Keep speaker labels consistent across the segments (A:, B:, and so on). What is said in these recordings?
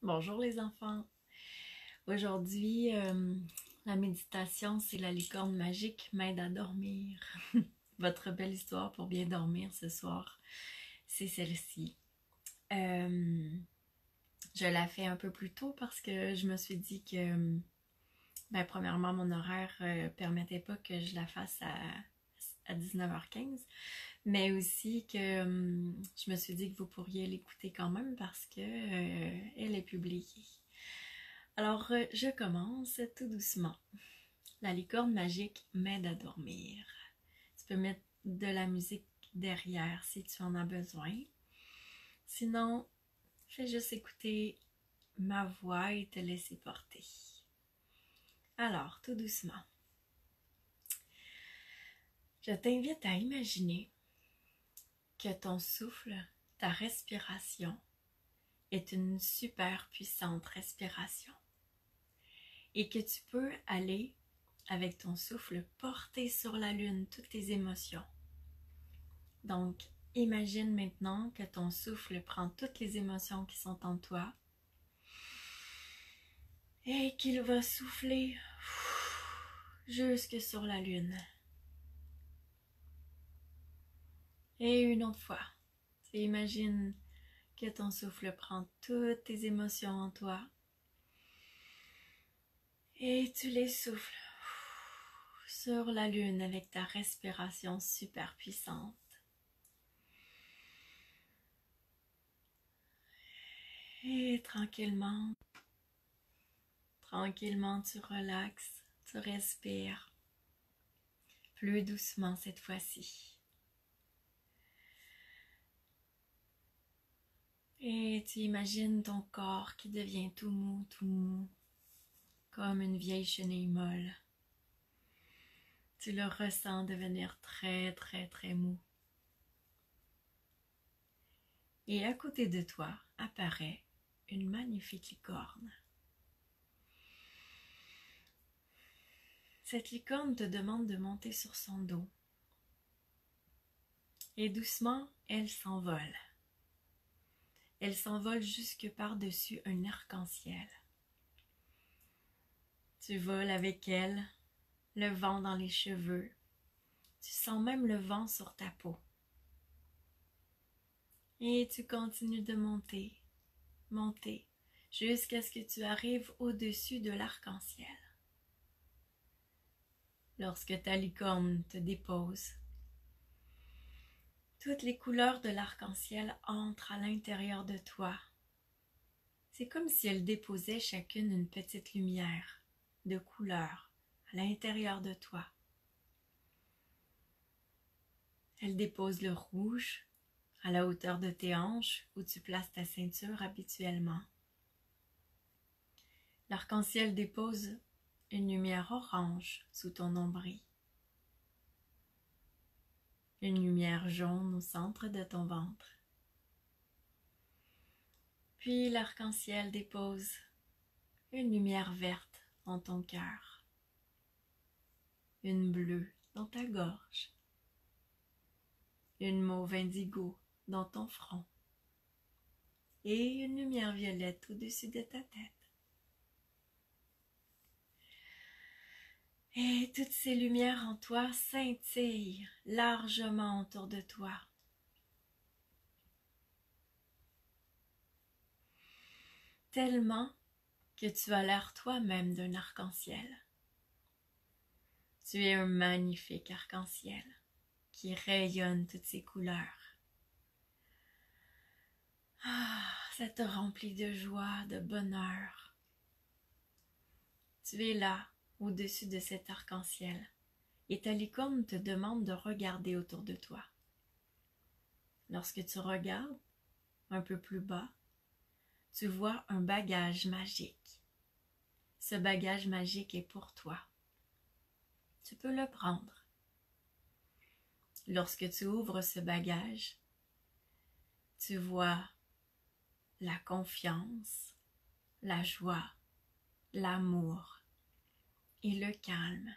A: Bonjour les enfants. Aujourd'hui, la méditation, c'est la licorne magique m'aide à dormir. Votre belle histoire pour bien dormir ce soir, c'est celle-ci. Je la fais un peu plus tôt parce que je me suis dit que, premièrement, mon horaire permettait pas que je la fasse à 19h15, mais aussi que je me suis dit que vous pourriez l'écouter quand même parce que elle est publiée. Alors, je commence tout doucement. La licorne magique m'aide à dormir. Tu peux mettre de la musique derrière si tu en as besoin. Sinon, fais juste écouter ma voix et te laisser porter. Alors, tout doucement. Je t'invite à imaginer que ton souffle, ta respiration, est une super puissante respiration et que tu peux aller avec ton souffle porter sur la lune toutes tes émotions. Donc, imagine maintenant que ton souffle prend toutes les émotions qui sont en toi et qu'il va souffler jusque sur la lune. Et une autre fois, tu imagines que ton souffle prend toutes tes émotions en toi et tu les souffles sur la lune avec ta respiration super puissante. Et tranquillement, tu relaxes, tu respires plus doucement cette fois-ci. Et tu imagines ton corps qui devient tout mou, comme une vieille chenille molle. Tu le ressens devenir très mou. Et à côté de toi apparaît une magnifique licorne. Cette licorne te demande de monter sur son dos. Et doucement, elle s'envole. Elle s'envole jusque par-dessus un arc-en-ciel. Tu voles avec elle, le vent dans les cheveux. Tu sens même le vent sur ta peau. Et tu continues de monter, jusqu'à ce que tu arrives au-dessus de l'arc-en-ciel. Lorsque ta licorne te dépose, toutes les couleurs de l'arc-en-ciel entrent à l'intérieur de toi. C'est comme si elle déposait chacune une petite lumière de couleur à l'intérieur de toi. Elle dépose le rouge à la hauteur de tes hanches où tu places ta ceinture habituellement. L'arc-en-ciel dépose une lumière orange sous ton nombril. Une lumière jaune au centre de ton ventre. Puis l'arc-en-ciel dépose une lumière verte dans ton cœur. Une bleue dans ta gorge. Une mauve indigo dans ton front. Et une lumière violette au-dessus de ta tête. Et toutes ces lumières en toi scintillent largement autour de toi. Tellement que tu as l'air toi-même d'un arc-en-ciel. Tu es un magnifique arc-en-ciel qui rayonne toutes ses couleurs. Ça te remplit de joie, de bonheur. Tu es là, au-dessus de cet arc-en-ciel, et ta licorne te demande de regarder autour de toi. Lorsque tu regardes, un peu plus bas, tu vois un bagage magique. Ce bagage magique est pour toi. Tu peux le prendre. Lorsque tu ouvres ce bagage, tu vois la confiance, la joie, l'amour et le calme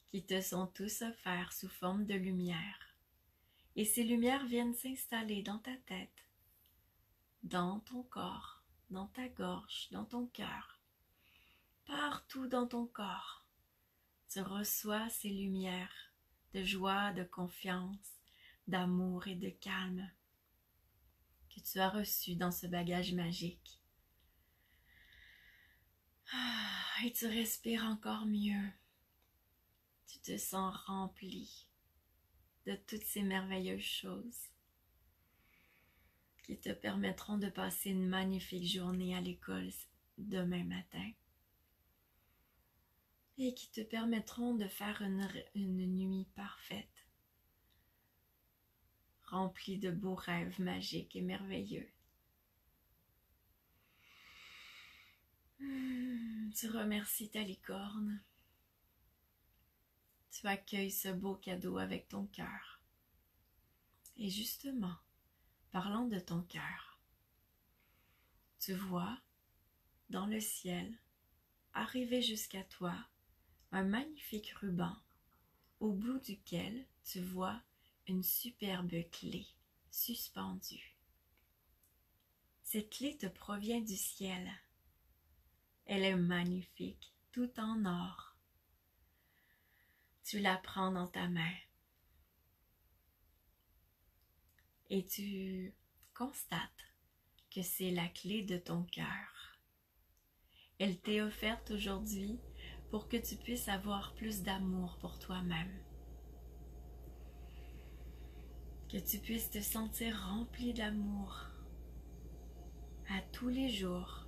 A: qui te sont tous offerts sous forme de lumière. Et ces lumières viennent s'installer dans ta tête, dans ton corps, dans ta gorge, dans ton cœur, partout dans ton corps. Tu reçois ces lumières de joie, de confiance, d'amour et de calme que tu as reçues dans ce bagage magique. Et tu respires encore mieux. Tu te sens rempli de toutes ces merveilleuses choses qui te permettront de passer une magnifique journée à l'école demain matin et qui te permettront de faire une nuit parfaite, remplie de beaux rêves magiques et merveilleux. Tu remercies ta licorne. Tu accueilles ce beau cadeau avec ton cœur. Et justement, parlant de ton cœur, tu vois dans le ciel arriver jusqu'à toi un magnifique ruban au bout duquel tu vois une superbe clé suspendue. Cette clé te provient du ciel. Elle est magnifique, tout en or. Tu la prends dans ta main et tu constates que c'est la clé de ton cœur. Elle t'est offerte aujourd'hui pour que tu puisses avoir plus d'amour pour toi-même. Que tu puisses te sentir rempli d'amour à tous les jours,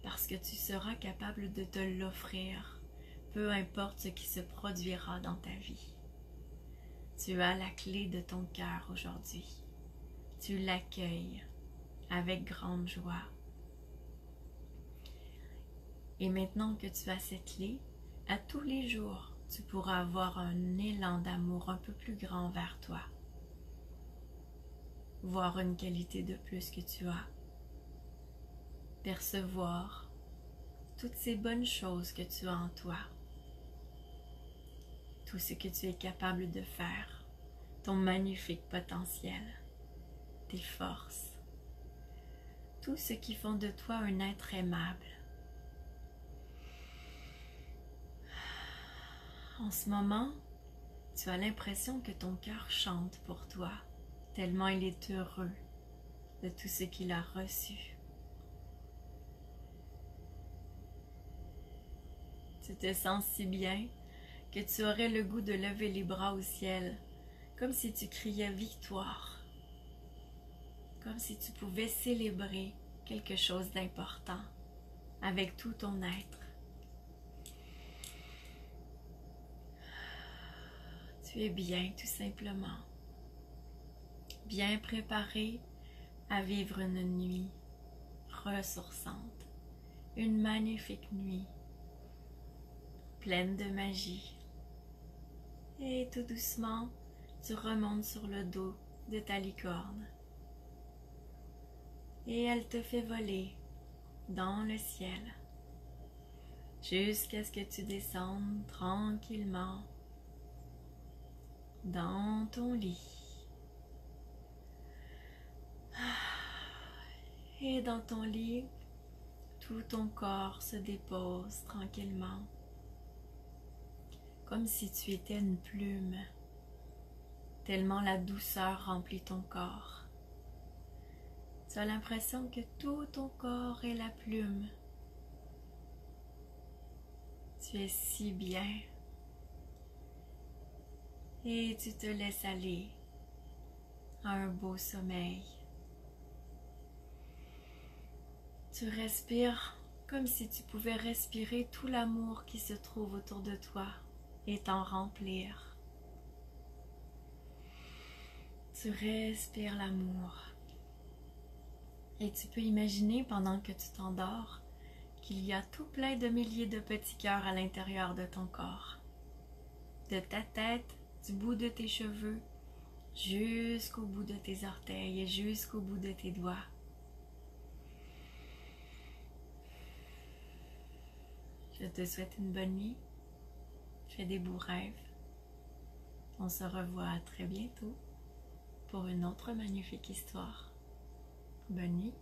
A: parce que tu seras capable de te l'offrir, peu importe ce qui se produira dans ta vie. Tu as la clé de ton cœur aujourd'hui. Tu l'accueilles avec grande joie. Et maintenant que tu as cette clé, à tous les jours, tu pourras avoir un élan d'amour un peu plus grand vers toi. Voir une qualité de plus que tu as. Percevoir toutes ces bonnes choses que tu as en toi. Tout ce que tu es capable de faire. Ton magnifique potentiel. Tes forces. Tout ce qui font de toi un être aimable. En ce moment, tu as l'impression que ton cœur chante pour toi, tellement il est heureux de tout ce qu'il a reçu. Tu te sens si bien que tu aurais le goût de lever les bras au ciel, comme si tu criais victoire, comme si tu pouvais célébrer quelque chose d'important avec tout ton être. Tu es bien tout simplement, bien préparé à vivre une nuit ressourçante, une magnifique nuit pleine de magie. Et tout doucement, tu remontes sur le dos de ta licorne et elle te fait voler dans le ciel jusqu'à ce que tu descendes tranquillement dans ton lit. Et dans ton lit, tout ton corps se dépose tranquillement, comme si tu étais une plume, tellement la douceur remplit ton corps. Tu as l'impression que tout ton corps est la plume. Tu es si bien. Et tu te laisses aller à un beau sommeil. Tu respires comme si tu pouvais respirer tout l'amour qui se trouve autour de toi et t'en remplir. Tu respires l'amour. Et tu peux imaginer pendant que tu t'endors qu'il y a tout plein de milliers de petits cœurs à l'intérieur de ton corps. De ta tête, du bout de tes cheveux, jusqu'au bout de tes orteils et jusqu'au bout de tes doigts. Je te souhaite une bonne nuit. Fais des beaux rêves. On se revoit très bientôt pour une autre magnifique histoire. Bonne nuit.